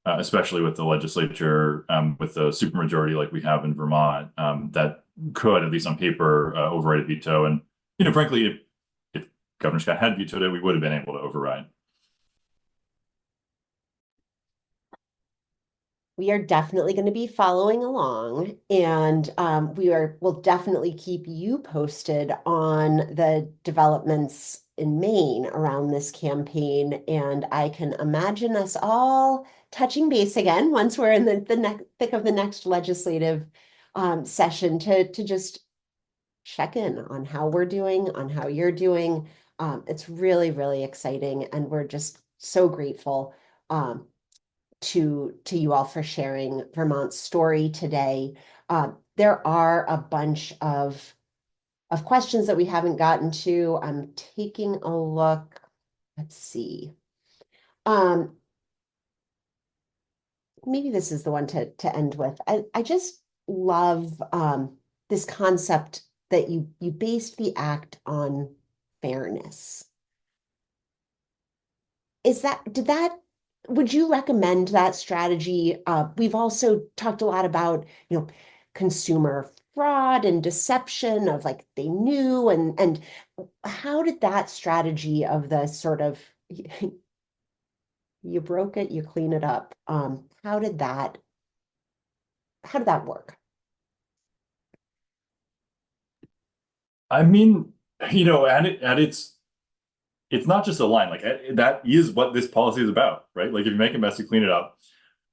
especially with the legislature with the supermajority like we have in Vermont, that could, at least on paper, override a veto. And frankly, if Governor Scott had vetoed it, we would have been able to override. We are definitely going to be following along, and we'll definitely keep you posted on the developments in Maine around this campaign. And I can imagine us all touching base again once we're in the thick of the next legislative session to just check in on how we're doing, on how you're doing. It's really, really exciting, and we're just so grateful to you all for sharing Vermont's story today. There are a bunch of questions that we haven't gotten to. I'm taking a look. Let's see. Maybe this is the one to end with. I just love this concept that you based the act on fairness. Would you recommend that strategy? We've also talked a lot about, consumer fraud and deception of like they knew, and how did that strategy of the sort of you broke it, you clean it up. How did that work? I mean, it's not just a line, like that is what this policy is about, right? Like if you make a mess, you clean it up.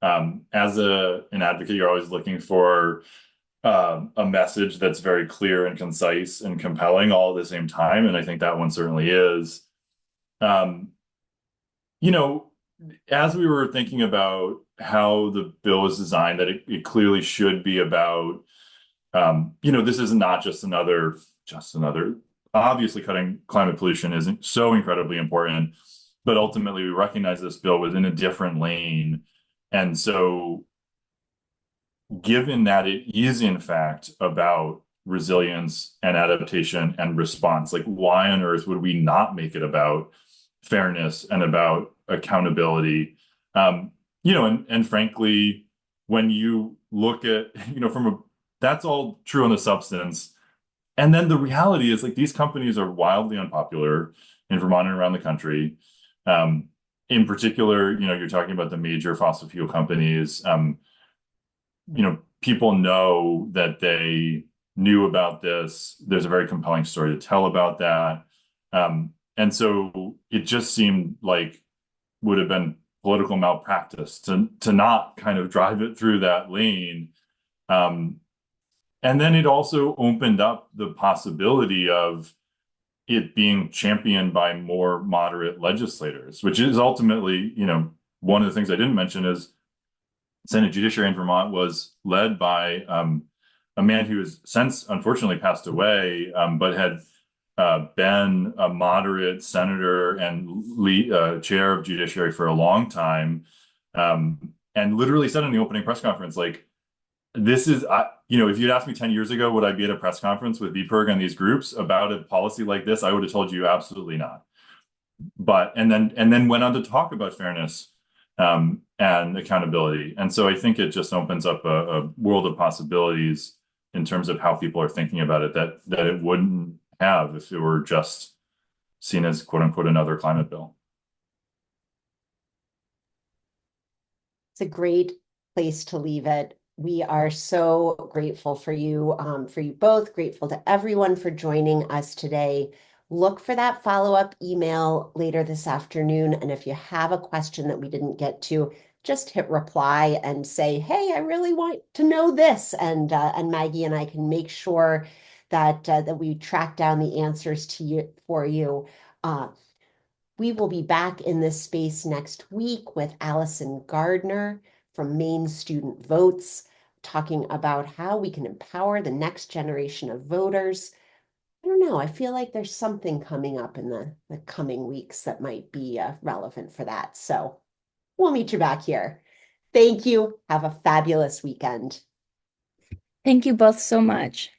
As an advocate, you're always looking for a message that's very clear and concise and compelling all at the same time. And I think that one certainly is. As we were thinking about how the bill is designed, that it clearly should be about, this is not just another, obviously cutting climate pollution isn't so incredibly important, but ultimately we recognize this bill was in a different lane. And so given that it is in fact about resilience and adaptation and response, like why on earth would we not make it about fairness and about accountability? And frankly, when you look at, that's all true on the substance. And then the reality is, like, these companies are wildly unpopular in Vermont and around the country. In particular, you're talking about the major fossil fuel companies. People know that they knew about this. There's a very compelling story to tell about that. And so it just seemed like would have been political malpractice to not kind of drive it through that lane. And then it also opened up the possibility of it being championed by more moderate legislators, which is ultimately, one of the things I didn't mention is Senate Judiciary in Vermont was led by a man who has since unfortunately passed away, but had been a moderate senator and chair of judiciary for a long time, and literally said in the opening press conference, like, this is, if you'd asked me 10 years ago, would I be at a press conference with VPIRG and these groups about a policy like this? I would have told you absolutely not. And then went on to talk about fairness and accountability. And so I think it just opens up a world of possibilities in terms of how people are thinking about it that it wouldn't have if it were just seen as quote unquote another climate bill. It's a great place to leave it. We are so grateful for you both, grateful to everyone for joining us today. Look for that follow-up email later this afternoon. And if you have a question that we didn't get to, just hit reply and say, hey, I really want to know this. And Maggie and I can make sure that we track down the answers for you. We will be back in this space next week with Allison Gardner from Maine Student Votes, talking about how we can empower the next generation of voters. I don't know. I feel like there's something coming up in the coming weeks that might be relevant for that. So we'll meet you back here. Thank you. Have a fabulous weekend. Thank you both so much.